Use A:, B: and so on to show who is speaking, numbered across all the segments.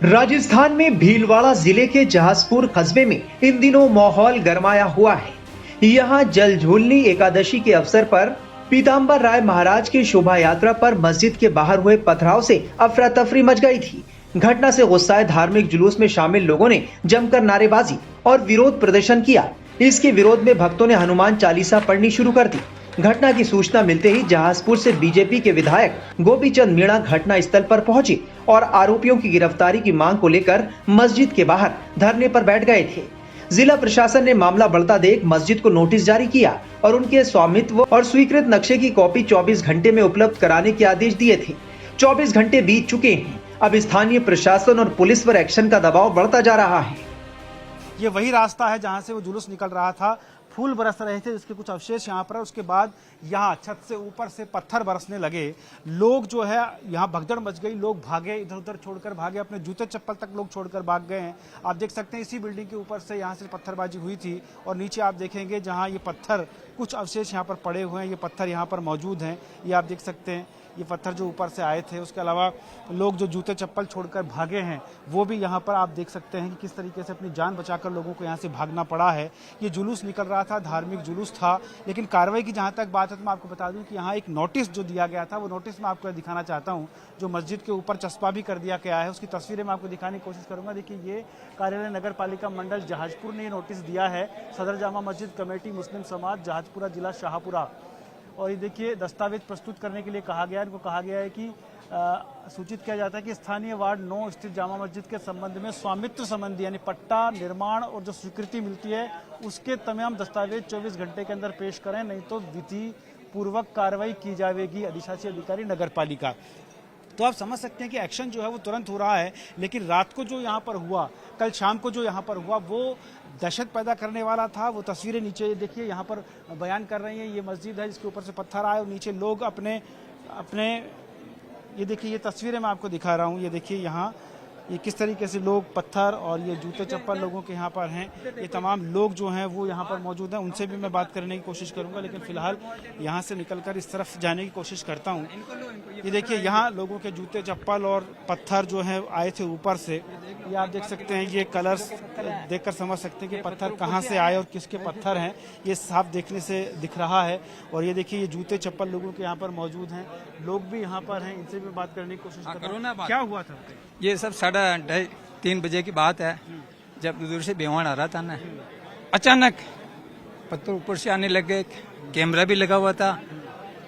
A: राजस्थान में भीलवाड़ा जिले के जहाजपुर कस्बे में इन दिनों माहौल गरमाया हुआ है। यहाँ जल झूलनी एकादशी के अवसर पर पीताम्बर राय महाराज की शोभा यात्रा पर मस्जिद के बाहर हुए पथराव से अफरा तफरी मच गई थी। घटना से गुस्साए धार्मिक जुलूस में शामिल लोगों ने जमकर नारेबाजी और विरोध प्रदर्शन किया। इसके विरोध में भक्तों ने हनुमान चालीसा पढ़नी शुरू कर दी। घटना की सूचना मिलते ही जहाजपुर से बीजेपी के विधायक गोपीचंद मीणा घटना स्थल पर पहुंचे और आरोपियों की गिरफ्तारी की मांग को लेकर मस्जिद के बाहर धरने पर बैठ गए थे। जिला प्रशासन ने मामला बढ़ता देख मस्जिद को नोटिस जारी किया और उनके स्वामित्व और स्वीकृत नक्शे की कॉपी 24 घंटे में उपलब्ध कराने के आदेश दिए थे। 24 घंटे बीत चुके हैं। अब स्थानीय प्रशासन और पुलिस पर एक्शन का दबाव बढ़ता जा रहा है।
B: ये वही रास्ता है जहां से वो जुलूस निकल रहा था। फूल बरस रहे थे जिसके कुछ अवशेष यहाँ पर। उसके बाद यहाँ छत से ऊपर से पत्थर बरसने लगे। लोग जो है यहाँ भगदड़ मच गई। लोग भागे, इधर उधर छोड़कर भागे, अपने जूते चप्पल तक लोग छोड़कर भाग गए हैं। आप देख सकते हैं इसी बिल्डिंग के ऊपर से यहाँ से पत्थरबाजी हुई थी और नीचे आप देखेंगे जहाँ ये पत्थर कुछ अवशेष यहाँ पर पड़े हुए हैं। ये पत्थर यहाँ पर मौजूद हैं। ये आप देख सकते हैं ये पत्थर जो ऊपर से आए थे। उसके अलावा लोग जो जूते चप्पल छोड़कर भागे हैं वो भी यहाँ पर आप देख सकते हैं कि किस तरीके से अपनी जान बचाकर लोगों को यहाँ से भागना पड़ा है। ये जुलूस निकल रहा था, धार्मिक जुलूस था, लेकिन कार्रवाई की जहाँ तक बात है तो मैं आपको बता दूं कि यहाँ एक नोटिस जो दिया गया था वो नोटिस मैं आपको दिखाना चाहता हूँ जो मस्जिद के ऊपर चस्पा भी कर दिया गया है। उसकी तस्वीरें मैं आपको दिखाने की कोशिश करूँगा। देखिए ये कार्यालय नगर पालिका मंडल जहाजपुर ने ये नोटिस दिया है। सदर जामा मस्जिद कमेटी मुस्लिम समाज जहाजपुरा जिला शाहपुरा। और ये देखिए दस्तावेज प्रस्तुत करने के लिए कहा गया है। इनको कहा गया है कि सूचित किया जाता है कि स्थानीय वार्ड 9 स्थित जामा मस्जिद के संबंध में स्वामित्व संबंधी यानी पट्टा, निर्माण और जो स्वीकृति मिलती है उसके तमाम दस्तावेज 24 घंटे के अंदर पेश करें, नहीं तो विधि पूर्वक कार्रवाई की जाएगी। अधिशासी अधिकारी नगर पालिका। तो आप समझ सकते हैं कि एक्शन जो है वो तुरंत हो रहा है, लेकिन रात को जो यहाँ पर हुआ, कल शाम को जो यहाँ पर हुआ वो दहशत पैदा करने वाला था। वो तस्वीरें नीचे देखिए यहाँ पर बयान कर रही हैं। ये मस्जिद है जिसके ऊपर से पत्थर आए और नीचे लोग अपने ये देखिए ये तस्वीरें मैं आपको दिखा रहा हूँ। ये देखिए यहाँ ये किस तरीके से लोग पत्थर और ये जूते चप्पल लोगों के यहाँ पर हैं। ये तमाम लोग जो हैं वो यहाँ पर मौजूद हैं। उनसे भी मैं बात करने की कोशिश करूँगा, लेकिन फिलहाल यहाँ से निकलकर इस तरफ जाने की कोशिश करता हूँ। ये देखिए यहाँ लोगों के जूते चप्पल और पत्थर जो हैं आए थे ऊपर से। ये आप देख सकते हैं, ये कलर्स देखकर समझ सकते हैं कि पत्थर कहाँ से आए और किसके पत्थर हैं। ये साफ देखने से दिख रहा है। और ये देखिए ये जूते चप्पल लोगों के यहाँ पर मौजूद हैं। लोग भी यहाँ पर हैं, इनसे भी बात करने की कोशिश करूँ। क्या हुआ था?
C: ये सब 2:30 बजे की बात है। जब दूर से बेवान आ रहा था ना, अचानक पत्थर ऊपर से आने लगे। कैमरा भी लगा हुआ था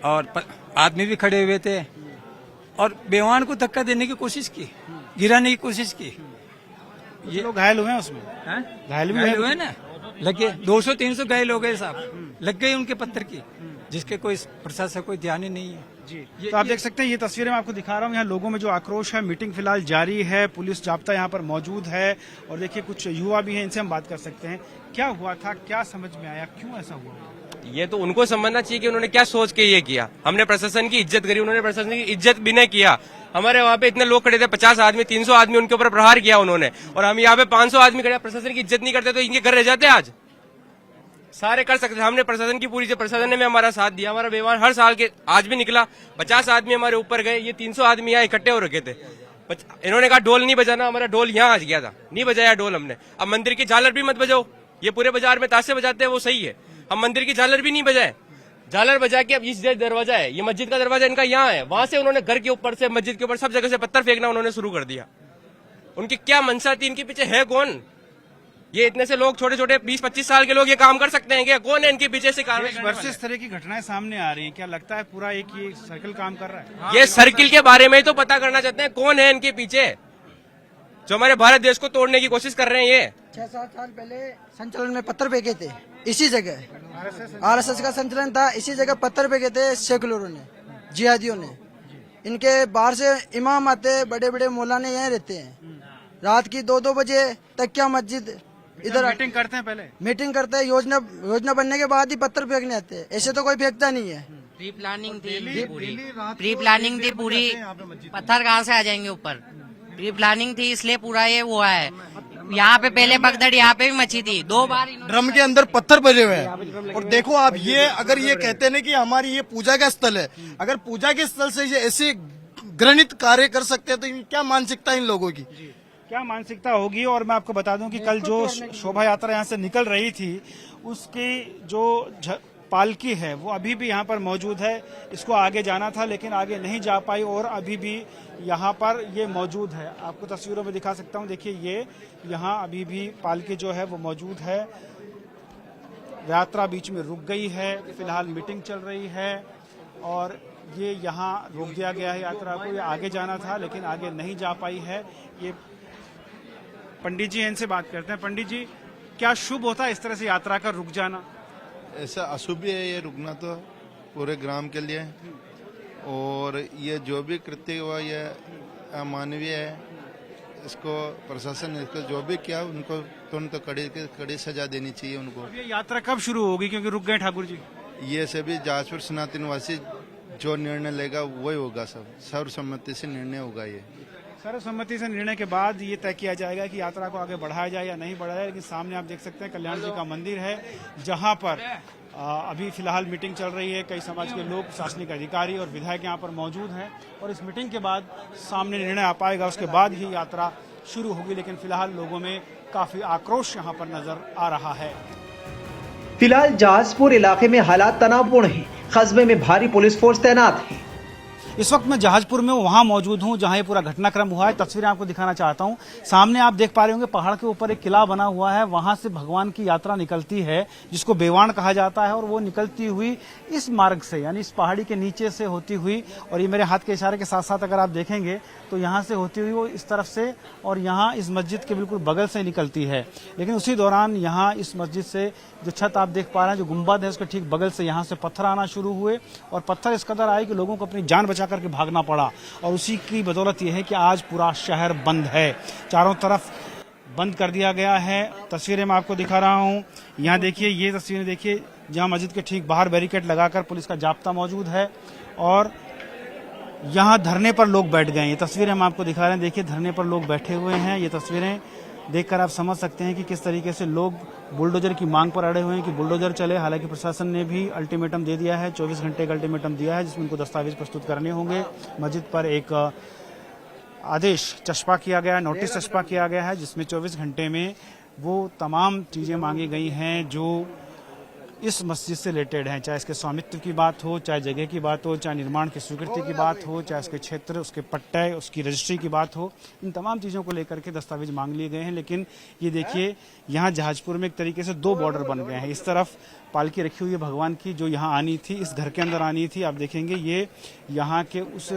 C: और आदमी भी खड़े हुए थे और बेवान को धक्का देने की कोशिश की, गिराने की कोशिश की।
B: ये लोग घायल हुए हैं उसमें?
C: घायल भी हुए ना, लगे 200-300 घायल हो गए साहब, लग गए उनके पत्थर की, जिसके कोई प्रशासन कोई ध्यान ही नहीं है
B: जी। तो आप देख सकते हैं ये तस्वीरें मैं आपको दिखा रहा हूँ। यहाँ लोगों में जो आक्रोश है, मीटिंग फिलहाल जारी है, पुलिस जाब्ता यहाँ पर मौजूद है और देखिए कुछ युवा भी हैं, इनसे हम बात कर सकते हैं। क्या हुआ था, क्या समझ में आया, क्यों ऐसा हुआ?
D: ये तो उनको समझना चाहिए कि उन्होंने क्या सोच के ये किया। हमने प्रशासन की इज्जत करी, उन्होंने प्रशासन की इज्जत भी नहीं किया। हमारे वहाँ पे इतने लोग खड़े थे, 50 आदमी, 300 आदमी उनके ऊपर प्रहार किया उन्होंने, और हम यहाँ पे 500 आदमी खड़े। प्रशासन की इज्जत नहीं करते तो इनके घर रह जाते आज। सारे कर सकते। हमने प्रशासन की पूरी, प्रशासन ने भी हमारा साथ दिया। हमारा व्यवहार हर साल के आज भी निकला। 50 आदमी हमारे ऊपर गए। ये 300 आदमी यहाँ इकट्ठे हो रखे थे। इन्होंने कहा ढोल नहीं बजाना, हमारा ढोल यहाँ आ गया था, नहीं बजाया ढोल हमने। अब मंदिर की झालर भी मत बजाओ। ये पूरे बाजार में ताशे बजाते हैं वो सही है, हम मंदिर की झालर भी नहीं बजाए। झालर बजा के अब इस दरवाजा है, ये मस्जिद का दरवाजा इनका यहाँ है, वहां से उन्होंने घर के ऊपर से, मस्जिद के ऊपर सब जगह से पत्थर फेंकना उन्होंने शुरू कर दिया। उनकी क्या मंशा थी, इनके पीछे है कौन? ये इतने से लोग, छोटे छोटे 20-25 साल के लोग ये काम कर सकते हैं क्या? कौन है इनके पीछे से कार्रवाई?
B: इस तरह की घटनाएं सामने आ रही हैं, क्या लगता है पूरा एक ये सर्किल काम कर रहा है?
D: ये सर्किल के बारे में ही तो पता करना चाहते हैं, कौन है इनके पीछे जो हमारे भारत देश को तोड़ने की कोशिश कर रहे हैं। ये
E: 6-7 साल पहले संचलन में पत्थर फेंके थे इसी जगह। आरएसएस का संचलन था, इसी जगह पत्थर फेंके थे सेकुलरों ने, जिहादियों ने। इनके बाहर से इमाम आते, बड़े बड़े मौलाने यहीं रहते हैं। रात की 2-2 बजे तक क्या मस्जिद इधर
B: मीटिंग करते हैं, पहले मीटिंग
E: करते हैं, योजना बनने के बाद ही पत्थर फेंकने आते हैं। ऐसे तो कोई फेंकता नहीं है।
F: प्री प्लानिंग थी पूरी। पत्थर कहाँ से आ जाएंगे ऊपर? प्री प्लानिंग थी, इसलिए पूरा ये हुआ है। यहाँ पे पहले भगदड़ यहाँ पे भी मची थी 2 बार।
G: ड्रम के अंदर पत्थर भरे हुए हैं। और देखो आप, ये अगर ये कहते हैं कि हमारी ये पूजा का स्थल है, अगर पूजा के स्थल से ये ऐसे घृणित कार्य कर सकते हैं तो क्या मानसिकता इन लोगों की?
B: क्या मानसिकता होगी। और मैं आपको बता दूं कि कल जो शोभा यात्रा यहाँ से निकल रही थी उसकी जो पालकी है वो अभी भी यहाँ पर मौजूद है। इसको आगे जाना था लेकिन आगे नहीं जा पाई और अभी भी यहाँ पर ये मौजूद है। आपको तस्वीरों में दिखा सकता हूँ, देखिए ये यहाँ अभी भी पालकी जो है वो मौजूद है। यात्रा बीच में रुक गई है, फिलहाल मीटिंग चल रही है और ये यहाँ रोक दिया गया है यात्रा को। ये आगे जाना था लेकिन आगे नहीं जा पाई है। ये पंडित जी हैं, इनसे बात करते हैं। पंडित जी, क्या शुभ होता है इस तरह से यात्रा का रुक जाना?
H: ऐसा अशुभ है ये रुकना तो पूरे ग्राम के लिए, और ये जो भी कृत्य हुआ ये अमानवीय है। इसको प्रशासन ने इसको जो भी किया उनको तुरंत कड़ी सजा देनी चाहिए उनको।
B: अब ये यात्रा कब शुरू होगी, क्योंकि रुक गए ठाकुर जी?
H: ये सभी जहाजपुर सनातन निवासी जो निर्णय लेगा वही होगा, सब सर्वसम्मति से निर्णय होगा। ये
B: सर्वसम्मति से निर्णय के बाद ये तय किया जाएगा कि यात्रा को आगे बढ़ाया जाए या नहीं बढ़ाया जाए। लेकिन सामने आप देख सकते हैं कल्याण जी का मंदिर है, जहां पर अभी फिलहाल मीटिंग चल रही है। कई समाज के लोग, प्रशासनिक अधिकारी और विधायक यहाँ पर मौजूद हैं और इस मीटिंग के बाद सामने निर्णय आ पाएगा, उसके बाद ही यात्रा शुरू होगी। लेकिन फिलहाल लोगों में काफी आक्रोश यहाँ पर नजर आ रहा है।
A: फिलहाल जहाजपुर इलाके में हालात तनावपूर्ण हैं। कस्बे में भारी पुलिस फोर्स तैनात है।
B: इस वक्त मैं जहाजपुर में वहां मौजूद हूं जहां ये पूरा घटनाक्रम हुआ है। तस्वीरें आपको दिखाना चाहता हूं। सामने आप देख पा रहे होंगे पहाड़ के ऊपर एक किला बना हुआ है, वहां से भगवान की यात्रा निकलती है जिसको बेवाण कहा जाता है और वो निकलती हुई इस मार्ग से, यानी इस पहाड़ी के नीचे से होती हुई, और ये मेरे हाथ के इशारे के साथ साथ अगर आप देखेंगे तो यहाँ से होती हुई वो इस तरफ से और यहाँ इस मस्जिद के बिल्कुल बगल से निकलती है। लेकिन उसी दौरान यहाँ इस मस्जिद से जो छत आप देख पा रहे हैं, जो गुंबद है, उसके ठीक बगल से यहाँ से पत्थर आना शुरू हुए और पत्थर इस कदर आए कि लोगों को अपनी जान बचा करके भागना पड़ा। और उसी की बदौलत ये है कि आज पूरा शहर बंद है, चारों तरफ बंद कर दिया गया है। तस्वीरें मैं आपको दिखा रहा हूँ। यहाँ देखिए, ये तस्वीरें देखिए जहाँ मस्जिद के ठीक बाहर बैरिकेड लगाकर पुलिस का जाब्ता मौजूद है और यहाँ धरने पर लोग बैठ गए हैं। ये तस्वीरें हम आपको दिखा रहे हैं, देखिए धरने पर लोग बैठे हुए हैं। ये तस्वीरें देखकर आप समझ सकते हैं कि किस तरीके से लोग बुलडोजर की मांग पर अड़े हुए हैं कि बुलडोजर चले। हालांकि प्रशासन ने भी अल्टीमेटम दे दिया है, 24 घंटे का अल्टीमेटम दिया है जिसमें उनको दस्तावेज प्रस्तुत करने होंगे। मस्जिद पर एक आदेश चस्पा किया गया है, नोटिस चस्पा किया गया है जिसमें 24 घंटे में वो तमाम चीज़ें मांगी गई हैं जो इस मस्जिद से रिलेटेड हैं, चाहे इसके स्वामित्व की बात हो, चाहे जगह की बात हो, चाहे निर्माण की स्वीकृति की बात हो, चाहे उसके क्षेत्र, उसके पट्टे, उसकी रजिस्ट्री की बात हो। इन तमाम चीज़ों को लेकर के दस्तावेज मांग लिए गए हैं। लेकिन ये देखिए यहाँ जहाजपुर में एक तरीके से दो बॉर्डर बन गए हैं। इस तरफ पालकी रखी हुई है भगवान की जो यहाँ आनी थी, इस घर के अंदर आनी थी। आप देखेंगे ये यहाँ के उस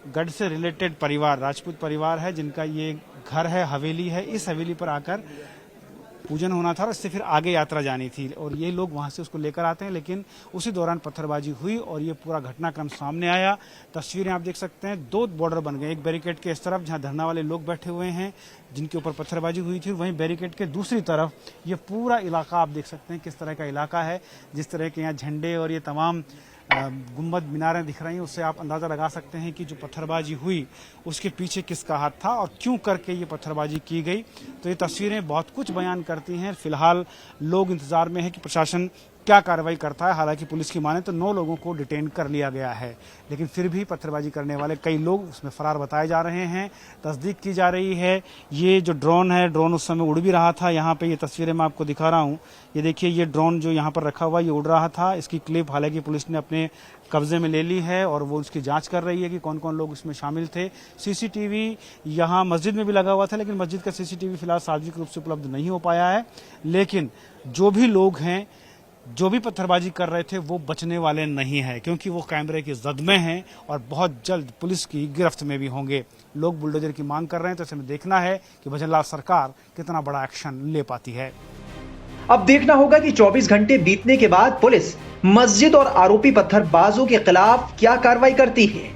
B: गढ़ से रिलेटेड परिवार, राजपूत परिवार है जिनका ये घर है, हवेली है। इस हवेली पर आकर पूजन होना था और इससे फिर आगे यात्रा जानी थी और ये लोग वहाँ से उसको लेकर आते हैं। लेकिन उसी दौरान पत्थरबाजी हुई और ये पूरा घटनाक्रम सामने आया। तस्वीरें आप देख सकते हैं, दो बॉर्डर बन गए, एक बैरिकेड के इस तरफ जहाँ धरना वाले लोग बैठे हुए हैं जिनके ऊपर पत्थरबाजी हुई थी, वहीं बैरिकेड के दूसरी तरफ ये पूरा इलाका आप देख सकते हैं किस तरह का इलाका है। जिस तरह के यहाँ झंडे और ये तमाम गुंबद मीनारें दिख रही हैं, उससे आप अंदाज़ा लगा सकते हैं कि जो पत्थरबाजी हुई उसके पीछे किसका हाथ था और क्यों करके ये पत्थरबाजी की गई। तो ये तस्वीरें बहुत कुछ बयान करती हैं। फिलहाल लोग इंतजार में है कि प्रशासन क्या कार्रवाई करता है। हालांकि पुलिस की माने तो 9 लोगों को डिटेन कर लिया गया है, लेकिन फिर भी पत्थरबाजी करने वाले कई लोग उसमें फरार बताए जा रहे हैं। तस्दीक की जा रही है। ये जो ड्रोन है, ड्रोन उस समय उड़ भी रहा था। यहाँ पे ये तस्वीरें मैं आपको दिखा रहा हूँ। ये देखिए, ये ड्रोन जो यहाँ पर रखा हुआ ये उड़ रहा था। इसकी क्लिप हालांकि पुलिस ने अपने कब्जे में ले ली है और वो उसकी जांच कर रही है कि कौन कौन लोग इसमें शामिल थे। सीसीटीवी यहाँ मस्जिद में भी लगा हुआ था, लेकिन मस्जिद का सीसीटीवी फिलहाल सार्वजनिक रूप से उपलब्ध नहीं हो पाया है। लेकिन जो भी लोग हैं, जो भी पत्थरबाजी कर रहे थे, वो बचने वाले नहीं है क्योंकि वो कैमरे की जद में हैं और बहुत जल्द पुलिस की गिरफ्त में भी होंगे। लोग बुलडोजर की मांग कर रहे हैं, तो इसमें देखना है कि भजनलाल सरकार कितना बड़ा एक्शन ले पाती है।
A: अब देखना होगा कि 24 घंटे बीतने के बाद पुलिस मस्जिद और आरोपी पत्थरबाजों के खिलाफ क्या कार्रवाई करती है।